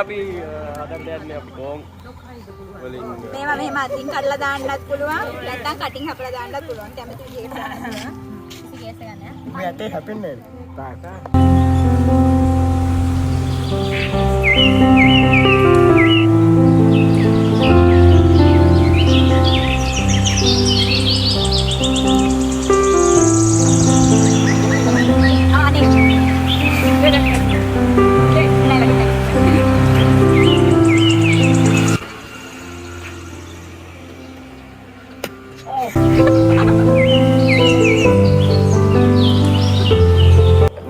අපි හදන්න යන්නේ අපි කොම් වලින් මේවා මෙහෙම අතින් කඩලා දාන්නත් පුළුවන් නැත්නම් කටින් හපලා දාන්නත් පුළුවන් කැමති විදිහට දාන්න පුළුවන් කිසි කේස් එකක් නෑ මේ ඇටේ හැපෙන්නේ නැහැ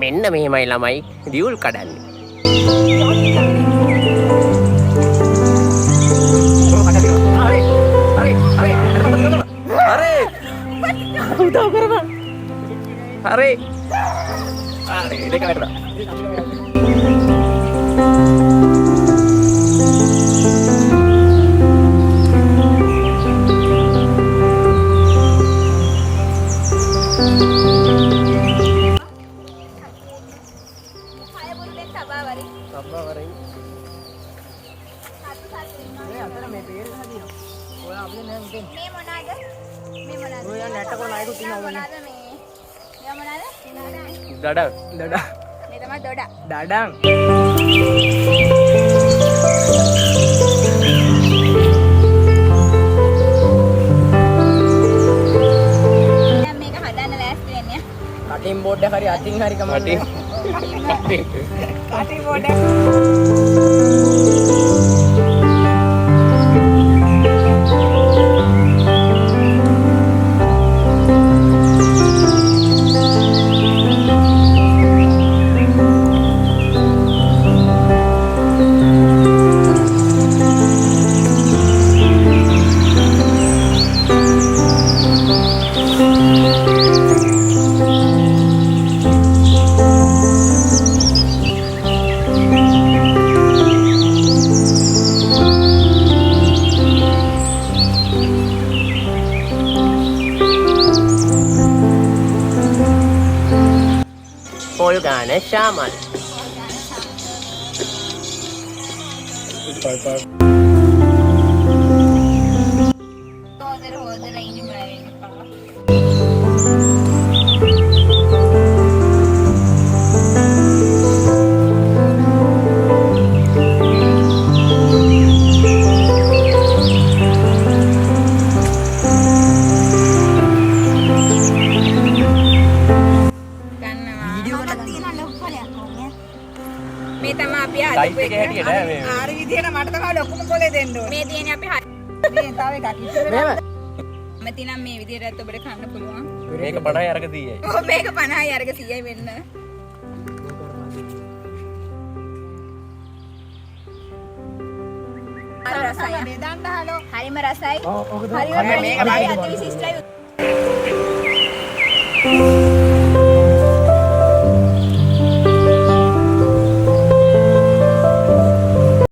මෙන්න මෙහෙමයි ළමයි දියුල් කඩන්නේ. හරි. උදව් කරපන්. හරි. හරි දෙක වැටුණා. Dadang. මේ තමයි දොඩ. ඩඩන් දැන් මේක හදන්න ලෑස්ති වෙන්නේ. කටින් බෝඩ් එක හරි අතින් හරි කමන්නේ කටින් බෝඩ් Polgana Shaman. හොදලා ඉන්න බෑ. මේ තමයි අපි සයිස් එක හැටියට නෑ මේ. ආර විදියට මට තමයි ලොකුම කොලේ දෙන්න ඕනේ. මේ තියෙන්නේ අපි මේ තව එකක් ඉස්සර මේව මැතිනම් මේ විදියටත් ඔබට කන්න පුළුවන්. මේක 50යි අරක 30යි. ඔව් මේක 50යි අරක 100යි වෙන්න. රසයි. බෙදන්න හලෝ. හරිම රසයි. ඔව් ඔක හරිම මේක අති විශිෂ්ටයි.